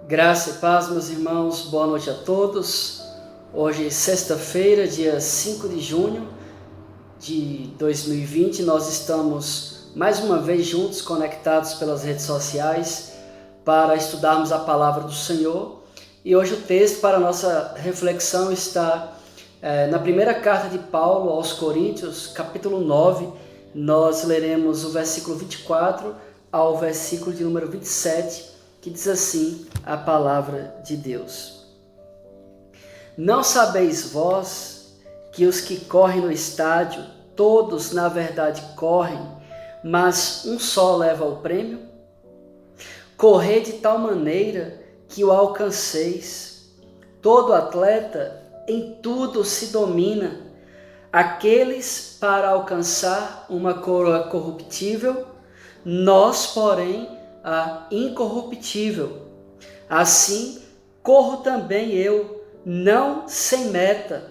Graça e paz, meus irmãos, boa noite a todos. Hoje, sexta-feira, dia 5 de junho de 2020, nós estamos mais uma vez juntos, conectados pelas redes sociais, para estudarmos a palavra do Senhor. E hoje o texto para a nossa reflexão está na primeira carta de Paulo aos Coríntios, capítulo 9, nós leremos o versículo 24 ao versículo de número 27, que diz assim a palavra de Deus. Não sabeis vós que os que correm no estádio, todos na verdade correm, mas um só leva o prêmio? Correi de tal maneira que o alcanceis. Todo atleta em tudo se domina. Aqueles para alcançar uma coroa corruptível, nós, porém, a incorruptível. Assim, corro também eu, não sem meta.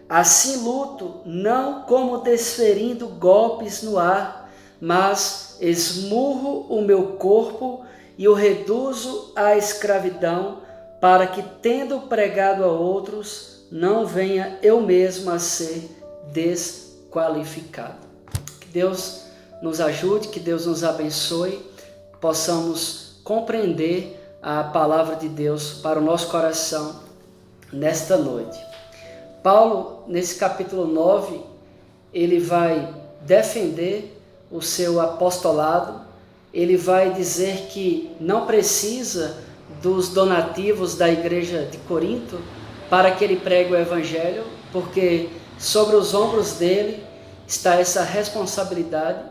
Assim luto, não como desferindo golpes no ar, mas esmurro o meu corpo e o reduzo à escravidão, para que, tendo pregado a outros, não venha eu mesmo a ser desqualificado. Que Deus nos ajude, que Deus nos abençoe, possamos compreender a palavra de Deus para o nosso coração nesta noite. Paulo, nesse capítulo 9, ele vai defender o seu apostolado, ele vai dizer que não precisa dos donativos da igreja de Corinto para que ele pregue o evangelho, porque sobre os ombros dele está essa responsabilidade.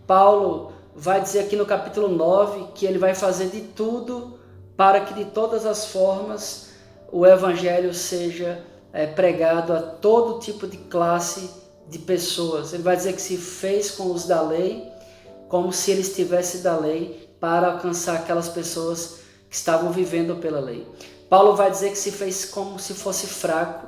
Paulo vai dizer aqui no capítulo 9 que ele vai fazer de tudo para que de todas as formas o evangelho seja pregado a todo tipo de classe de pessoas. Ele vai dizer que se fez com os da lei, como se ele estivesse da lei, para alcançar aquelas pessoas que estavam vivendo pela lei. Paulo vai dizer que se fez como se fosse fraco,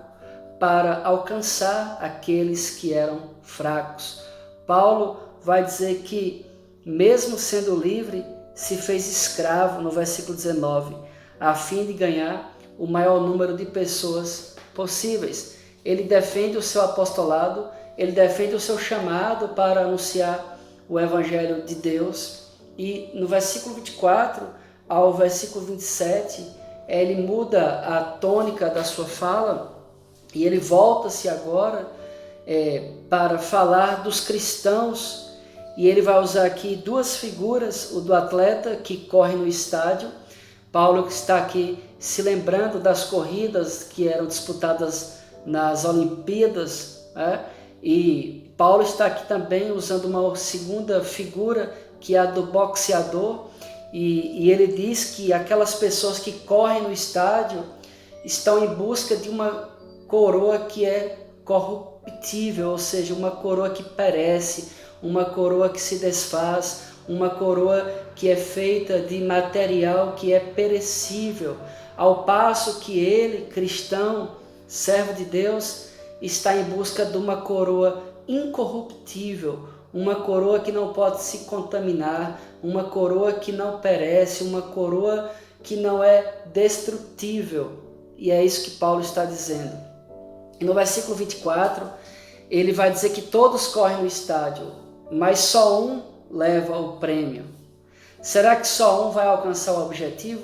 para alcançar aqueles que eram fracos. Paulo vai dizer que mesmo sendo livre, se fez escravo, no versículo 19, a fim de ganhar o maior número de pessoas possíveis. Ele defende o seu apostolado, ele defende o seu chamado para anunciar o evangelho de Deus. E no versículo 24 ao versículo 27, ele muda a tônica da sua fala e ele volta-se agora para falar dos cristãos. E ele vai usar aqui duas figuras, o do atleta que corre no estádio. Paulo está aqui se lembrando das corridas que eram disputadas nas Olimpíadas, né? E Paulo está aqui também usando uma segunda figura, que é a do boxeador. E ele diz que aquelas pessoas que correm no estádio estão em busca de uma coroa que é corruptível, ou seja, uma coroa que perece, uma coroa que se desfaz, uma coroa que é feita de material que é perecível, ao passo que ele, cristão, servo de Deus, está em busca de uma coroa incorruptível, uma coroa que não pode se contaminar, uma coroa que não perece, uma coroa que não é destrutível. E é isso que Paulo está dizendo. E no versículo 24, ele vai dizer que todos correm no estádio, mas só um leva o prêmio. Será que só um vai alcançar o objetivo?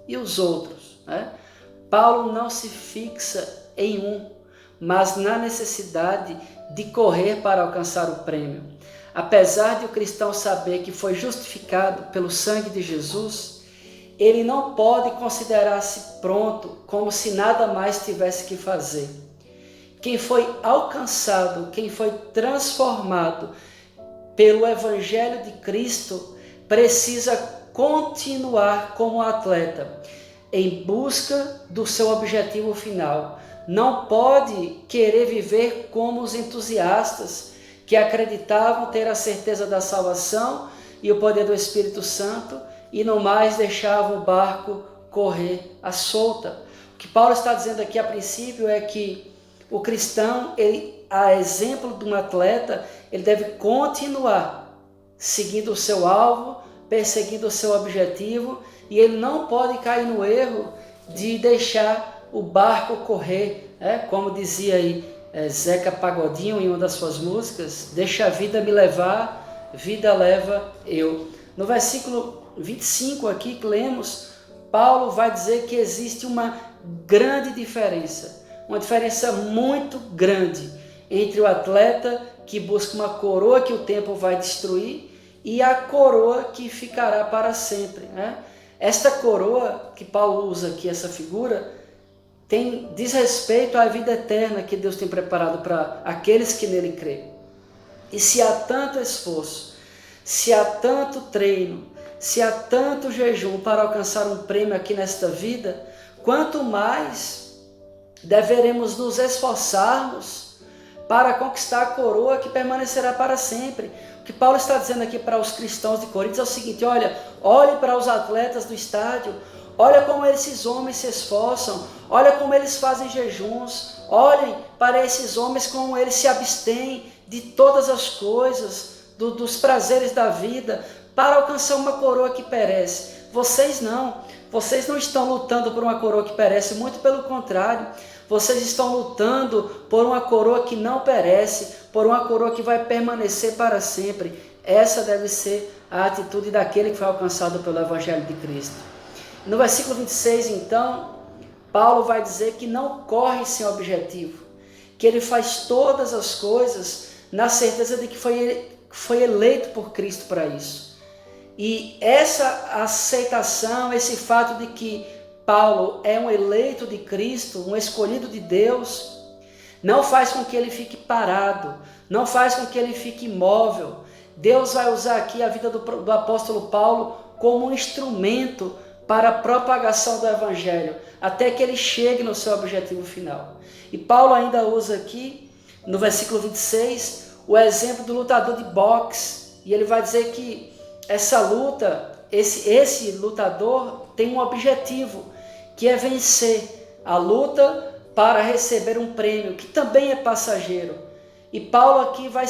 E os outros? Né? Paulo não se fixa em um, mas na necessidade de correr para alcançar o prêmio. Apesar de o cristão saber que foi justificado pelo sangue de Jesus, ele não pode considerar-se pronto, como se nada mais tivesse que fazer. Quem foi alcançado, quem foi transformado pelo Evangelho de Cristo, precisa continuar como atleta, em busca do seu objetivo final. Não pode querer viver como os entusiastas, que acreditavam ter a certeza da salvação e o poder do Espírito Santo, e no mais deixavam o barco correr à solta. O que Paulo está dizendo aqui a princípio é que o cristão, ele, a exemplo de um atleta, ele deve continuar seguindo o seu alvo, perseguindo o seu objetivo, e ele não pode cair no erro de deixar o barco correr, como dizia aí Zeca Pagodinho em uma das suas músicas: deixa a vida me levar, vida leva eu. No versículo 25 aqui que lemos, Paulo vai dizer que existe uma grande diferença, uma diferença muito grande entre o atleta que busca uma coroa que o tempo vai destruir e a coroa que ficará para sempre. Esta coroa que Paulo usa aqui, essa figura, diz respeito à vida eterna que Deus tem preparado para aqueles que nele creem. E se há tanto esforço, se há tanto treino, se há tanto jejum para alcançar um prêmio aqui nesta vida, quanto mais deveremos nos esforçarmos para conquistar a coroa que permanecerá para sempre. O que Paulo está dizendo aqui para os cristãos de Corinto é o seguinte: olhe para os atletas do estádio, olha como esses homens se esforçam, olha como eles fazem jejuns, olhem para esses homens como eles se abstêm de todas as coisas, dos prazeres da vida, para alcançar uma coroa que perece. Vocês não estão lutando por uma coroa que perece, muito pelo contrário, vocês estão lutando por uma coroa que não perece, por uma coroa que vai permanecer para sempre. Essa deve ser a atitude daquele que foi alcançado pelo Evangelho de Cristo. No versículo 26, então, Paulo vai dizer que não corre sem objetivo, que ele faz todas as coisas na certeza de que foi eleito por Cristo para isso. E essa aceitação, esse fato de que Paulo é um eleito de Cristo, um escolhido de Deus, não faz com que ele fique parado, não faz com que ele fique imóvel. Deus vai usar aqui a vida do apóstolo Paulo como um instrumento para a propagação do Evangelho, até que ele chegue no seu objetivo final. E Paulo ainda usa aqui, no versículo 26, o exemplo do lutador de boxe, e ele vai dizer que essa luta, esse lutador tem um objetivo, que é vencer a luta para receber um prêmio, que também é passageiro. E Paulo aqui vai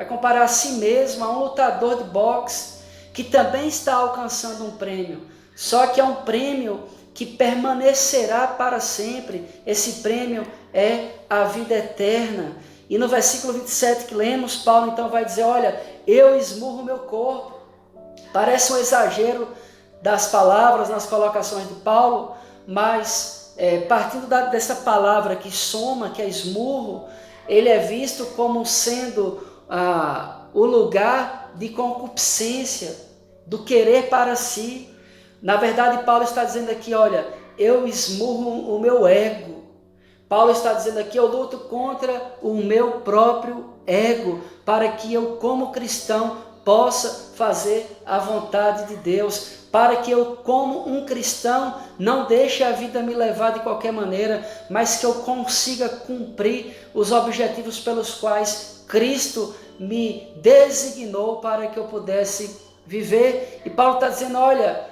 comparar a si mesmo a um lutador de boxe, que também está alcançando um prêmio, só que é um prêmio que permanecerá para sempre. Esse prêmio é a vida eterna. E no versículo 27 que lemos, Paulo então vai dizer: olha, eu esmurro o meu corpo. Parece um exagero das palavras nas colocações de Paulo, mas partindo dessa palavra que soma, que é esmurro, ele é visto como sendo o lugar de concupiscência, do querer para si. Na verdade, Paulo está dizendo aqui: olha, eu esmurro o meu ego. Paulo está dizendo aqui: eu luto contra o meu próprio ego, para que eu, como cristão, possa fazer a vontade de Deus, para que eu, como um cristão, não deixe a vida me levar de qualquer maneira, mas que eu consiga cumprir os objetivos pelos quais Cristo me designou para que eu pudesse viver. E Paulo está dizendo: olha,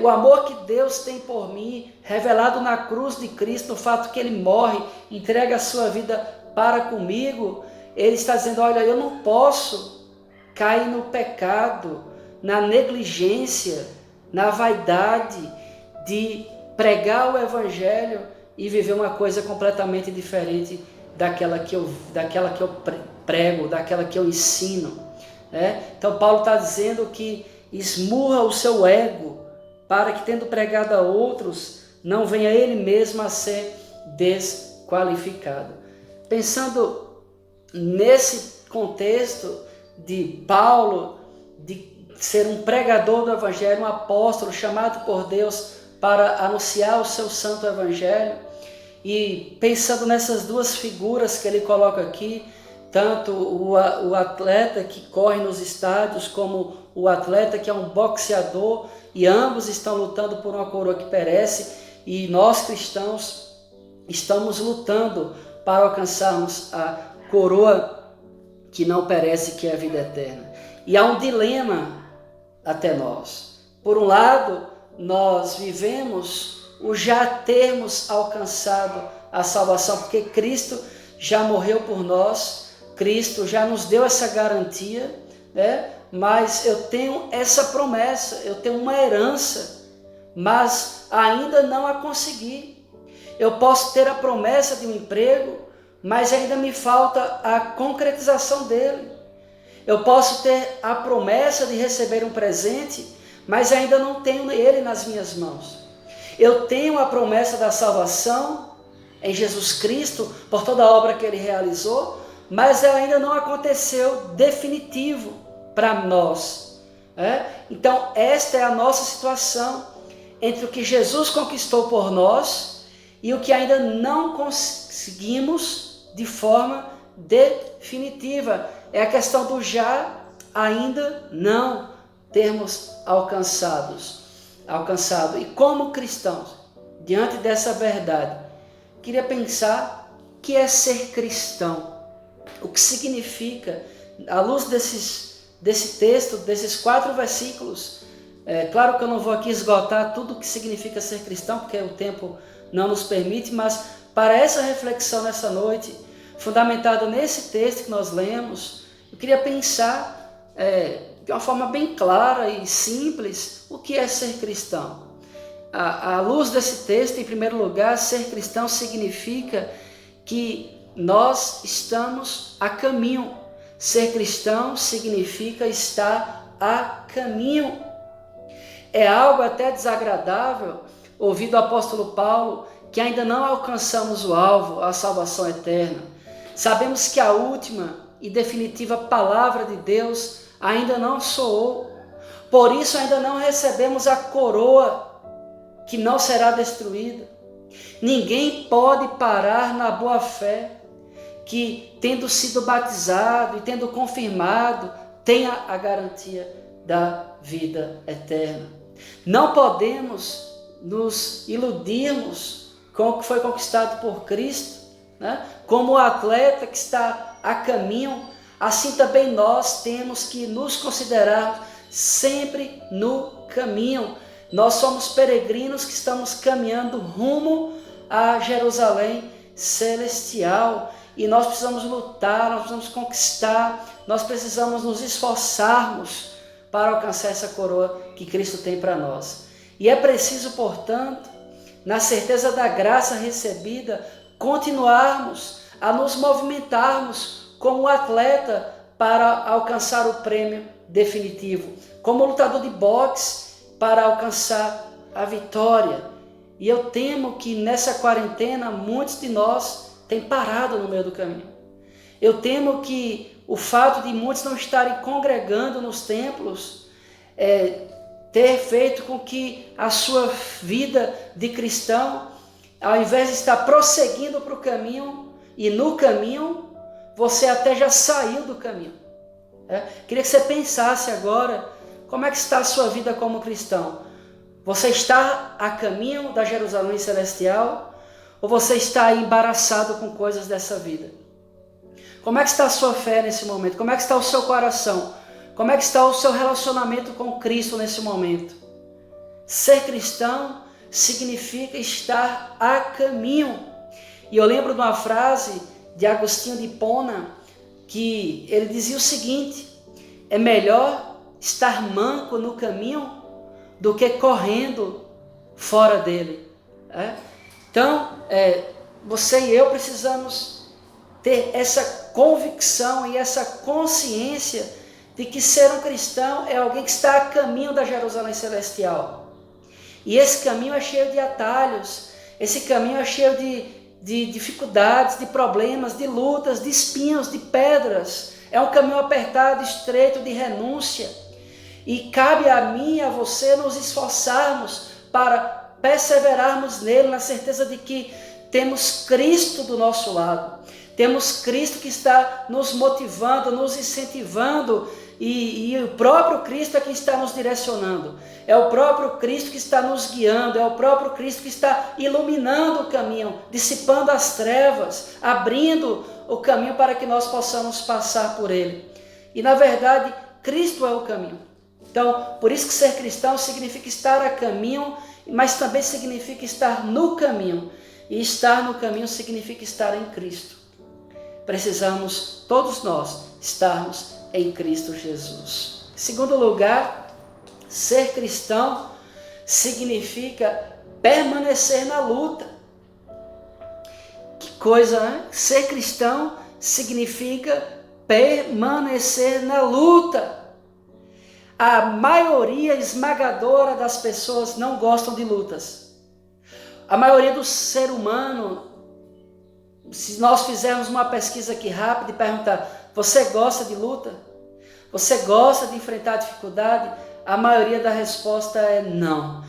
o amor que Deus tem por mim, revelado na cruz de Cristo, no fato que Ele morre, entrega a sua vida para comigo, Ele está dizendo: olha, eu não posso cair no pecado, na negligência, na vaidade de pregar o Evangelho e viver uma coisa completamente diferente daquela que eu prego, daquela que eu ensino. Então Paulo está dizendo que esmurra o seu ego, para que, tendo pregado a outros, não venha ele mesmo a ser desqualificado. Pensando nesse contexto de Paulo, de ser um pregador do Evangelho, um apóstolo chamado por Deus para anunciar o seu santo Evangelho, e pensando nessas duas figuras que ele coloca aqui, tanto o atleta que corre nos estádios, como o atleta que é um boxeador, e ambos estão lutando por uma coroa que perece, e nós cristãos estamos lutando para alcançarmos a coroa que não perece, que é a vida eterna. E há um dilema até nós. Por um lado, nós vivemos o já termos alcançado a salvação, porque Cristo já morreu por nós, Cristo já nos deu essa garantia, né? Mas eu tenho essa promessa, eu tenho uma herança, mas ainda não a consegui. Eu posso ter a promessa de um emprego, mas ainda me falta a concretização dele. Eu posso ter a promessa de receber um presente, mas ainda não tenho ele nas minhas mãos. Eu tenho a promessa da salvação em Jesus Cristo, por toda a obra que ele realizou, mas ela ainda não aconteceu definitivo para nós. Então, esta é a nossa situação entre o que Jesus conquistou por nós e o que ainda não conseguimos de forma definitiva. É a questão do já, ainda não termos alcançado. E como cristãos, diante dessa verdade, queria pensar o que é ser cristão. O que significa, à luz desse texto, desses 4 versículos. Claro que eu não vou aqui esgotar tudo o que significa ser cristão, porque o tempo não nos permite, mas para essa reflexão nessa noite, fundamentada nesse texto que nós lemos, eu queria pensar de uma forma bem clara e simples o que é ser cristão. À luz desse texto, em primeiro lugar, ser cristão significa que nós estamos a caminho. Ser cristão significa estar a caminho. É algo até desagradável ouvir do apóstolo Paulo que ainda não alcançamos o alvo, a salvação eterna. Sabemos que a última e definitiva palavra de Deus ainda não soou. Por isso ainda não recebemos a coroa que não será destruída. Ninguém pode parar na boa fé, que tendo sido batizado e tendo confirmado, tenha a garantia da vida eterna. Não podemos nos iludirmos com o que foi conquistado por Cristo, né? Como o atleta que está a caminho, assim também nós temos que nos considerar sempre no caminho. Nós somos peregrinos que estamos caminhando rumo a Jerusalém celestial. E nós precisamos lutar, nós precisamos conquistar, nós precisamos nos esforçarmos para alcançar essa coroa que Cristo tem para nós. E é preciso, portanto, na certeza da graça recebida, continuarmos a nos movimentarmos como atleta para alcançar o prêmio definitivo, como lutador de boxe para alcançar a vitória. E eu temo que nessa quarentena muitos de nós têm parado no meio do caminho. Eu temo que o fato de muitos não estarem congregando nos templos ter feito com que a sua vida de cristão, ao invés de estar prosseguindo para o caminho, e no caminho, você até já saiu do caminho. Queria que você pensasse agora, como é que está a sua vida como cristão? Você está a caminho da Jerusalém celestial? Ou você está embaraçado com coisas dessa vida? Como é que está a sua fé nesse momento? Como é que está o seu coração? Como é que está o seu relacionamento com Cristo nesse momento? Ser cristão significa estar a caminho. E eu lembro de uma frase de Agostinho de Hipona, que ele dizia o seguinte: é melhor estar manco no caminho do que correndo fora dele. Então, você e eu precisamos ter essa convicção e essa consciência de que ser um cristão é alguém que está a caminho da Jerusalém celestial. E esse caminho é cheio de atalhos, esse caminho é cheio de dificuldades, de problemas, de lutas, de espinhos, de pedras. É um caminho apertado, estreito, de renúncia. E cabe a mim e a você nos esforçarmos para perseverarmos nele, na certeza de que temos Cristo do nosso lado. Temos Cristo que está nos motivando, nos incentivando, e o próprio Cristo é quem está nos direcionando. É o próprio Cristo que está nos guiando, é o próprio Cristo que está iluminando o caminho, dissipando as trevas, abrindo o caminho para que nós possamos passar por ele. E na verdade, Cristo é o caminho. Então, por isso que ser cristão significa estar a caminho, mas também significa estar no caminho. E estar no caminho significa estar em Cristo. Precisamos, todos nós, estarmos em Cristo Jesus. Em segundo lugar, ser cristão significa permanecer na luta. Que coisa, né? Ser cristão significa permanecer na luta. A maioria esmagadora das pessoas não gostam de lutas. A maioria do ser humano, se nós fizermos uma pesquisa aqui rápida e perguntar, você gosta de luta? Você gosta de enfrentar dificuldade? A maioria da resposta é não.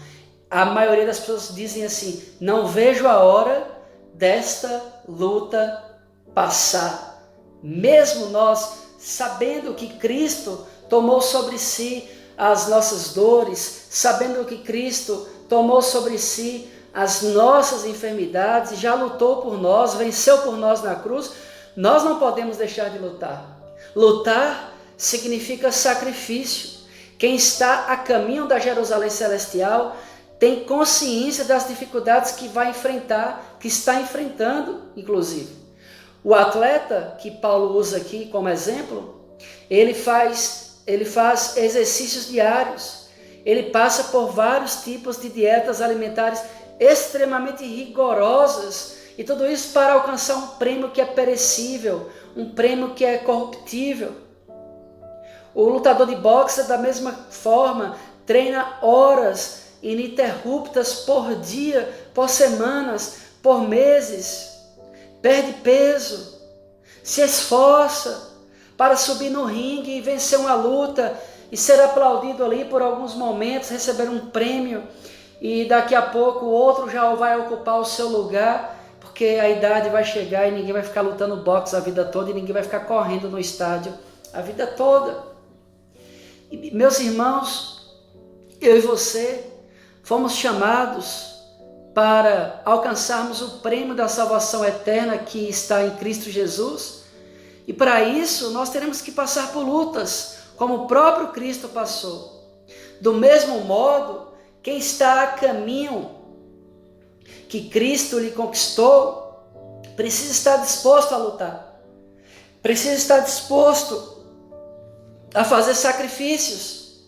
A maioria das pessoas dizem assim, não vejo a hora desta luta passar. Mesmo nós sabendo que Cristo tomou sobre si as nossas dores, sabendo que Cristo tomou sobre si as nossas enfermidades, já lutou por nós, venceu por nós na cruz, nós não podemos deixar de lutar. Lutar significa sacrifício. Quem está a caminho da Jerusalém Celestial tem consciência das dificuldades que vai enfrentar, que está enfrentando, inclusive. O atleta que Paulo usa aqui como exemplo, ele faz exercícios diários, ele passa por vários tipos de dietas alimentares extremamente rigorosas, e tudo isso para alcançar um prêmio que é perecível, um prêmio que é corruptível. O lutador de boxe, da mesma forma, treina horas ininterruptas por dia, por semanas, por meses, perde peso, se esforça para subir no ringue e vencer uma luta e ser aplaudido ali por alguns momentos, receber um prêmio, e daqui a pouco o outro já vai ocupar o seu lugar, porque a idade vai chegar e ninguém vai ficar lutando boxe a vida toda e ninguém vai ficar correndo no estádio a vida toda. E, meus irmãos, eu e você fomos chamados para alcançarmos o prêmio da salvação eterna que está em Cristo Jesus, e para isso nós teremos que passar por lutas, como o próprio Cristo passou. Do mesmo modo, quem está a caminho que Cristo lhe conquistou, precisa estar disposto a lutar, precisa estar disposto a fazer sacrifícios.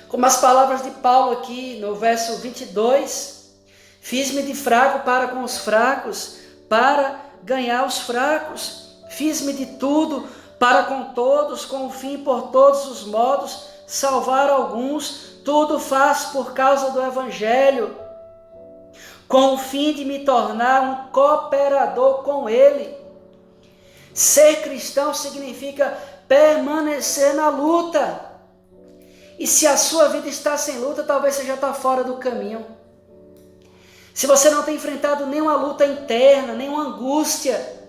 Como as palavras de Paulo aqui no verso 22, fiz-me de fraco para com os fracos, para ganhar os fracos, fiz-me de tudo para com todos, com o fim por todos os modos, salvar alguns, tudo faço por causa do Evangelho, com o fim de me tornar um cooperador com Ele. Ser cristão significa permanecer na luta. E se a sua vida está sem luta, talvez você já está fora do caminho. Se você não tem enfrentado nenhuma luta interna, nenhuma angústia,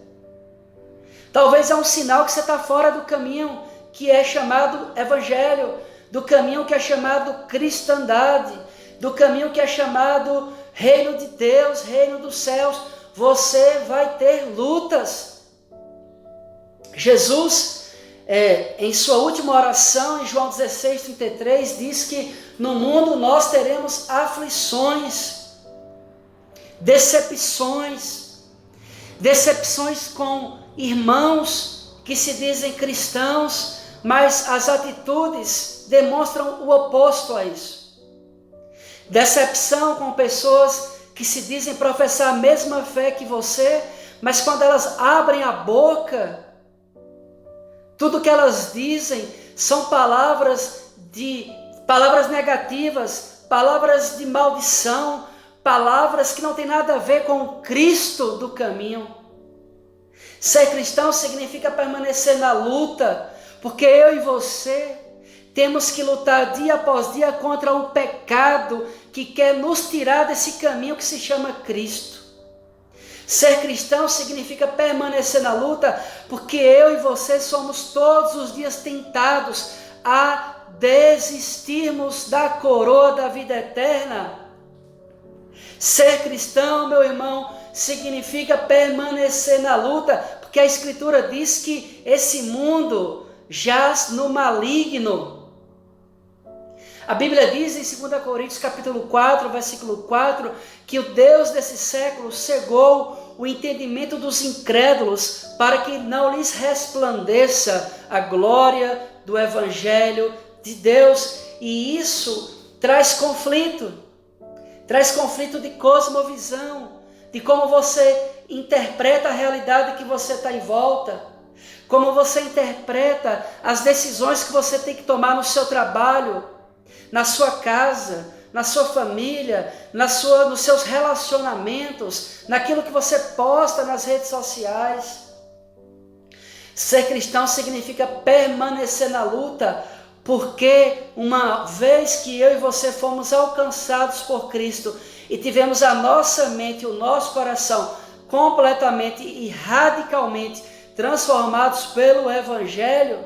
talvez é um sinal que você está fora do caminho que é chamado Evangelho, do caminho que é chamado cristandade, do caminho que é chamado reino de Deus, reino dos céus. Você vai ter lutas. Jesus, em sua última oração, em João 16:33, diz que no mundo nós teremos aflições, decepções com irmãos que se dizem cristãos, mas as atitudes demonstram o oposto a isso. Decepção com pessoas que se dizem professar a mesma fé que você, mas quando elas abrem a boca, tudo que elas dizem são palavras negativas, palavras de maldição, palavras que não têm nada a ver com o Cristo do caminho. Ser cristão significa permanecer na luta, porque eu e você temos que lutar dia após dia contra o pecado que quer nos tirar desse caminho que se chama Cristo. Ser cristão significa permanecer na luta, porque eu e você somos todos os dias tentados a desistirmos da coroa da vida eterna. Ser cristão, meu irmão, significa permanecer na luta, porque a Escritura diz que esse mundo jaz no maligno. A Bíblia diz em 2 Coríntios capítulo 4, versículo 4, que o Deus desse século cegou o entendimento dos incrédulos para que não lhes resplandeça a glória do Evangelho de Deus. E isso traz conflito de cosmovisão, de como você interpreta a realidade que você está em volta, como você interpreta as decisões que você tem que tomar no seu trabalho, na sua casa, na sua família, nos seus relacionamentos, naquilo que você posta nas redes sociais. Ser cristão significa permanecer na luta, porque uma vez que eu e você fomos alcançados por Cristo e tivemos a nossa mente e o nosso coração completamente e radicalmente transformados pelo Evangelho,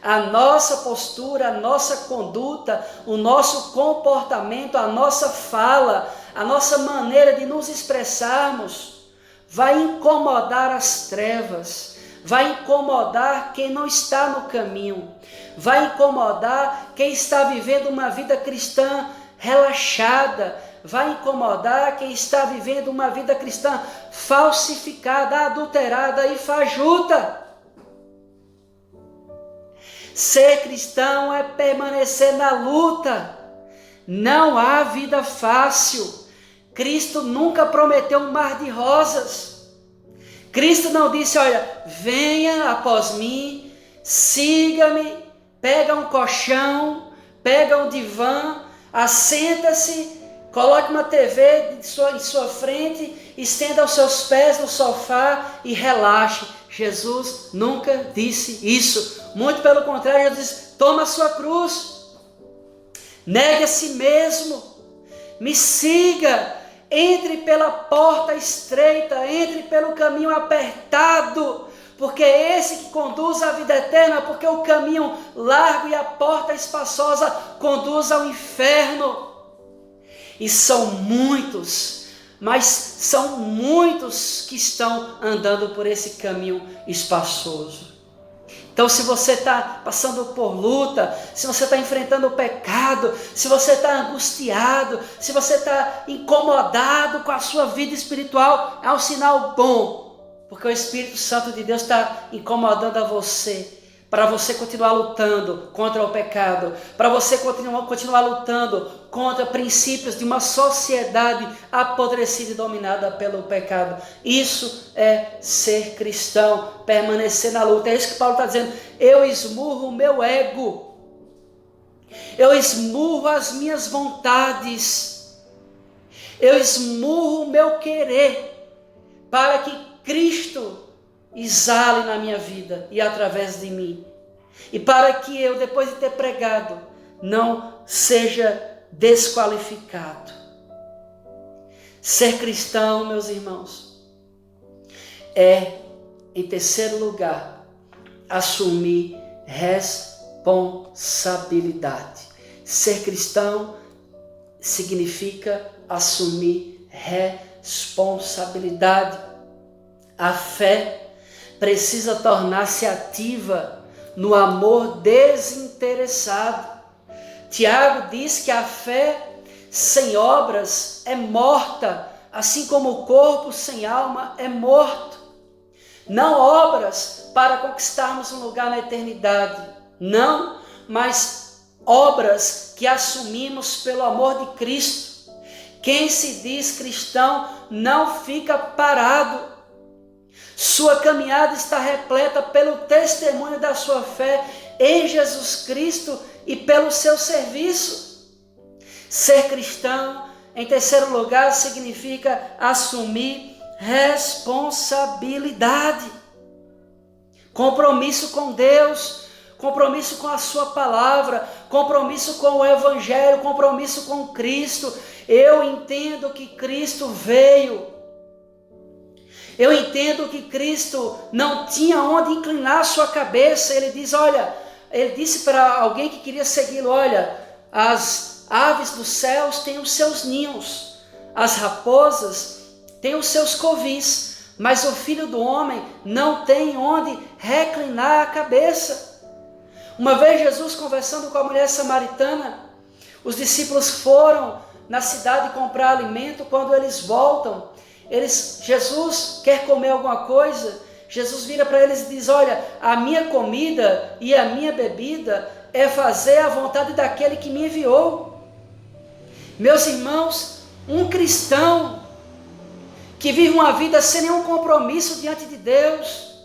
a nossa postura, a nossa conduta, o nosso comportamento, a nossa fala, a nossa maneira de nos expressarmos vai incomodar as trevas, vai incomodar quem não está no caminho, vai incomodar quem está vivendo uma vida cristã relaxada, vai incomodar quem está vivendo uma vida cristã falsificada, adulterada e fajuta. Ser cristão é permanecer na luta. Não há vida fácil. Cristo nunca prometeu um mar de rosas. Cristo não disse, olha, venha após mim, siga-me, pega um colchão, pega um divã, assenta-se, coloque uma TV em sua frente, estenda os seus pés no sofá e relaxe. Jesus nunca disse isso. Muito pelo contrário, Jesus disse, toma a sua cruz, negue a si mesmo, me siga, entre pela porta estreita, entre pelo caminho apertado, porque é esse que conduz à vida eterna, porque o caminho largo e a porta espaçosa conduz ao inferno. E são muitos, mas são muitos que estão andando por esse caminho espaçoso. Então, se você está passando por luta, se você está enfrentando o pecado, se você está angustiado, se você está incomodado com a sua vida espiritual, é um sinal bom, porque o Espírito Santo de Deus está incomodando a você, para você continuar lutando contra o pecado, para você continuar lutando contra princípios de uma sociedade apodrecida e dominada pelo pecado. Isso é ser cristão, permanecer na luta. É isso que Paulo está dizendo. Eu esmurro o meu ego, eu esmurro as minhas vontades, eu esmurro o meu querer, para que Cristo exale na minha vida e através de mim. E para que eu, depois de ter pregado, não seja desqualificado. Ser cristão, meus irmãos, é, em terceiro lugar, assumir responsabilidade. Ser cristão significa assumir responsabilidade. A fé precisa tornar-se ativa no amor desinteressado. Tiago diz que a fé sem obras é morta, assim como o corpo sem alma é morto. Não obras para conquistarmos um lugar na eternidade, não, mas obras que assumimos pelo amor de Cristo. Quem se diz cristão não fica parado. Sua caminhada está repleta pelo testemunho da sua fé em Jesus Cristo e pelo seu serviço. Ser cristão, em terceiro lugar, significa assumir responsabilidade. Compromisso com Deus, compromisso com a sua palavra, compromisso com o Evangelho, compromisso com Cristo. Eu entendo que Cristo veio Eu entendo que Cristo não tinha onde inclinar sua cabeça. Ele disse para alguém que queria segui-lo, olha, as aves dos céus têm os seus ninhos, as raposas têm os seus covis, mas o Filho do Homem não tem onde reclinar a cabeça. Uma vez Jesus conversando com a mulher samaritana, os discípulos foram na cidade comprar alimento. Quando eles voltam, Jesus quer comer alguma coisa. Jesus vira para eles e diz, olha, a minha comida e a minha bebida é fazer a vontade daquele que me enviou. Meus irmãos, um cristão que vive uma vida sem nenhum compromisso diante de Deus,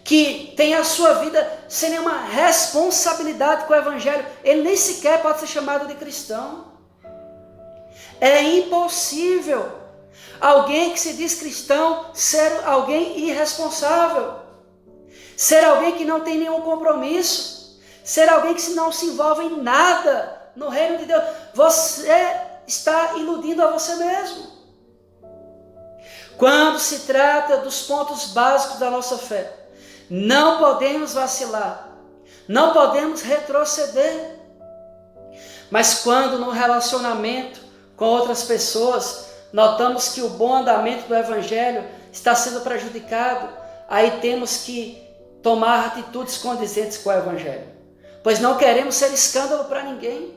que tem a sua vida sem nenhuma responsabilidade com o Evangelho, ele nem sequer pode ser chamado de cristão. É impossível alguém que se diz cristão ser alguém irresponsável, ser alguém que não tem nenhum compromisso, ser alguém que não se envolve em nada no reino de Deus. Você está iludindo a você mesmo. Quando se trata dos pontos básicos da nossa fé, não podemos vacilar, não podemos retroceder. Mas quando no relacionamento com outras pessoas notamos que o bom andamento do Evangelho está sendo prejudicado, aí temos que tomar atitudes condizentes com o Evangelho, pois não queremos ser escândalo para ninguém.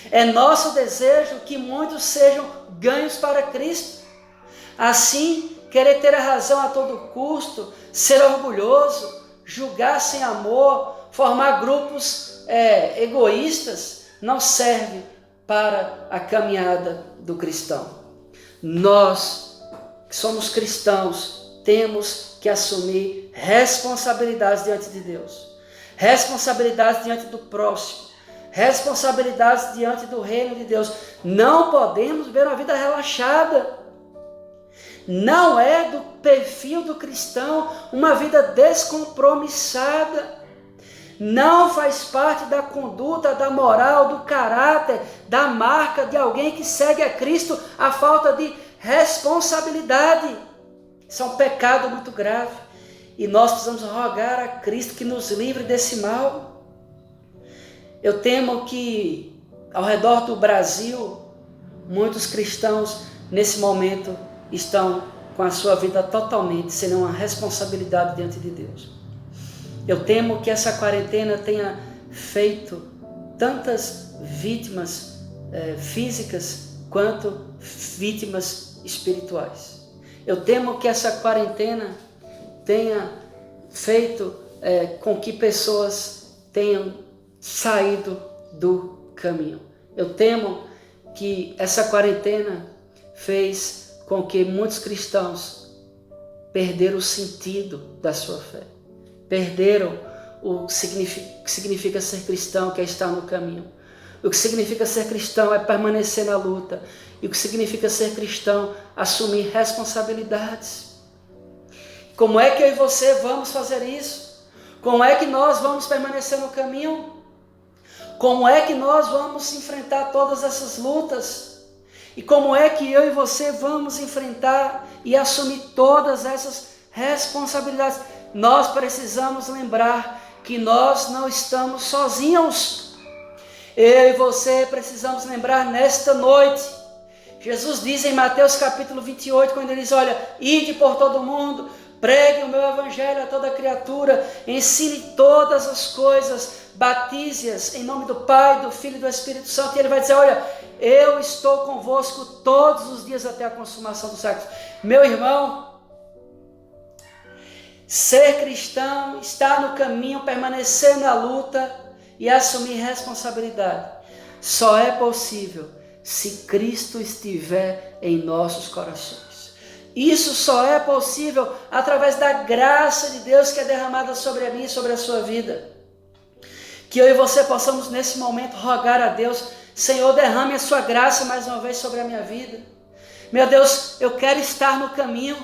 É nosso desejo que muitos sejam ganhos para Cristo. Assim, querer ter a razão a todo custo, ser orgulhoso, julgar sem amor, formar grupos egoístas, não serve para a caminhada do cristão. Nós, que somos cristãos, temos que assumir responsabilidades diante de Deus, responsabilidades diante do próximo, responsabilidades diante do reino de Deus. Não podemos viver uma vida relaxada. Não é do perfil do cristão uma vida descompromissada. Não faz parte da conduta, da moral, do caráter, da marca de alguém que segue a Cristo a falta de responsabilidade. Isso é um pecado muito grave. E nós precisamos rogar a Cristo que nos livre desse mal. Eu temo que ao redor do Brasil, muitos cristãos nesse momento estão com a sua vida totalmente sem nenhuma responsabilidade diante de Deus. Eu temo que essa quarentena tenha feito tantas vítimas físicas quanto vítimas espirituais. Eu temo que essa quarentena tenha feito com que pessoas tenham saído do caminho. Eu temo que essa quarentena fez com que muitos cristãos perderam o sentido da sua fé. Perderam o que significa ser cristão, que é estar no caminho. O que significa ser cristão é permanecer na luta. E o que significa ser cristão, assumir responsabilidades. Como é que eu e você vamos fazer isso? Como é que nós vamos permanecer no caminho? Como é que nós vamos enfrentar todas essas lutas? E como é que eu e você vamos enfrentar e assumir todas essas responsabilidades? Nós precisamos lembrar que nós não estamos sozinhos. Eu e você precisamos lembrar nesta noite. Jesus diz em Mateus capítulo 28, quando ele diz, olha, ide por todo o mundo, pregue o meu evangelho a toda criatura, ensine todas as coisas, batize-as em nome do Pai, do Filho e do Espírito Santo. E ele vai dizer, olha, eu estou convosco todos os dias até a consumação dos séculos. Meu irmão, ser cristão, estar no caminho, permanecer na luta e assumir responsabilidade, só é possível se Cristo estiver em nossos corações. Isso só é possível através da graça de Deus que é derramada sobre a mim e sobre a sua vida. Que eu e você possamos nesse momento rogar a Deus, Senhor, derrame a sua graça mais uma vez sobre a minha vida. Meu Deus, eu quero estar no caminho.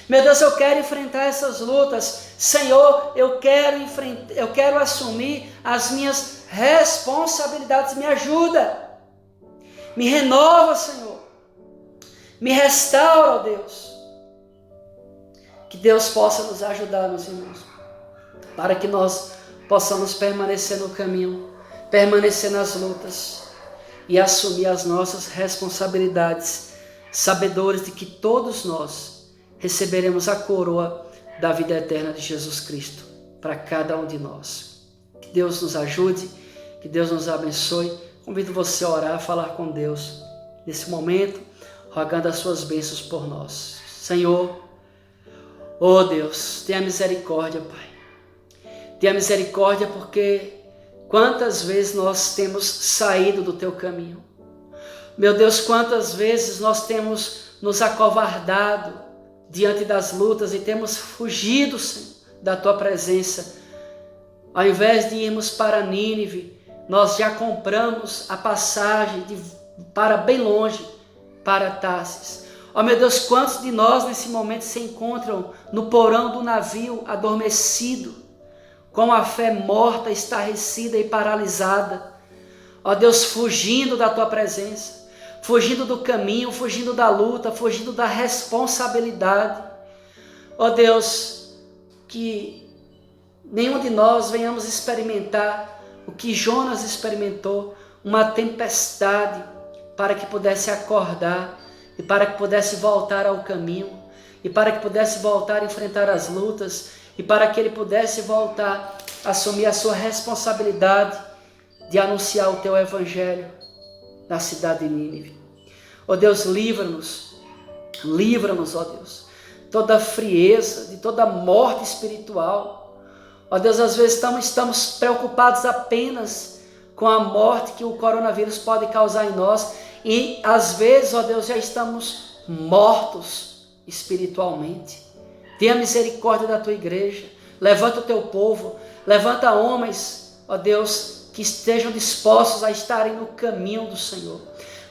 Meu Deus, eu quero enfrentar essas lutas. Senhor, eu quero assumir as minhas responsabilidades. Me ajuda. Me renova, Senhor. Me restaura, ó Deus. Que Deus possa nos ajudar, meus irmãos, para que nós possamos permanecer no caminho, permanecer nas lutas e assumir as nossas responsabilidades, sabedores de que todos nós receberemos a coroa da vida eterna de Jesus Cristo para cada um de nós. Que Deus nos ajude, que Deus nos abençoe. Convido você a orar, a falar com Deus nesse momento, rogando as suas bênçãos por nós. Senhor, oh Deus, tenha misericórdia, Pai. Tenha misericórdia, porque quantas vezes nós temos saído do Teu caminho. Meu Deus, quantas vezes nós temos nos acovardado diante das lutas e temos fugido, Senhor, da Tua presença. Ao invés de irmos para Nínive, nós já compramos a passagem para bem longe, para Tarsis. Ó meu Deus, quantos de nós nesse momento se encontram no porão do navio, adormecido, com a fé morta, estarrecida e paralisada. Ó Deus, fugindo da Tua presença, fugindo do caminho, fugindo da luta, fugindo da responsabilidade. Ó Deus, que nenhum de nós venhamos experimentar o que Jonas experimentou, uma tempestade, para que pudesse acordar e para que pudesse voltar ao caminho, e para que pudesse voltar a enfrentar as lutas, e para que ele pudesse voltar a assumir a sua responsabilidade de anunciar o Teu Evangelho na cidade de Nínive. Ó Deus, livra-nos, ó Deus, toda frieza, de toda morte espiritual. Ó Deus, às vezes estamos preocupados apenas com a morte que o coronavírus pode causar em nós, e às vezes, ó Deus, já estamos mortos espiritualmente. Tenha misericórdia da Tua igreja, levanta o Teu povo, levanta homens, ó Deus, que estejam dispostos a estarem no caminho do Senhor.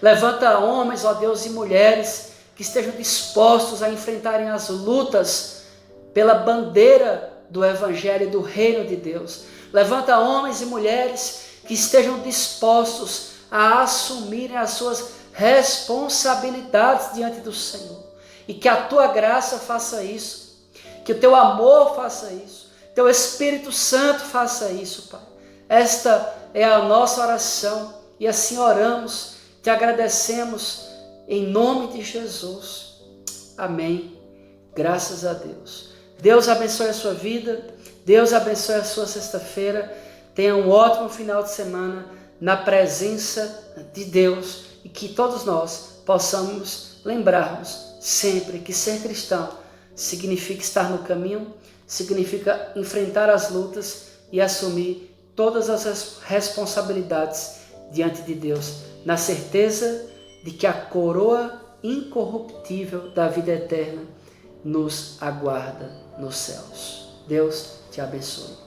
Levanta homens, ó Deus, e mulheres que estejam dispostos a enfrentarem as lutas pela bandeira do Evangelho e do Reino de Deus. Levanta homens e mulheres que estejam dispostos a assumirem as suas responsabilidades diante do Senhor. E que a Tua graça faça isso, que o Teu amor faça isso, Teu Espírito Santo faça isso, Pai. Esta é a nossa oração e assim oramos, te agradecemos em nome de Jesus. Amém. Graças a Deus. Deus abençoe a sua vida, Deus abençoe a sua sexta-feira. Tenha um ótimo final de semana na presença de Deus, e que todos nós possamos lembrarmos sempre que ser cristão significa estar no caminho, significa enfrentar as lutas e assumir todas as responsabilidades diante de Deus, na certeza de que a coroa incorruptível da vida eterna nos aguarda nos céus. Deus te abençoe.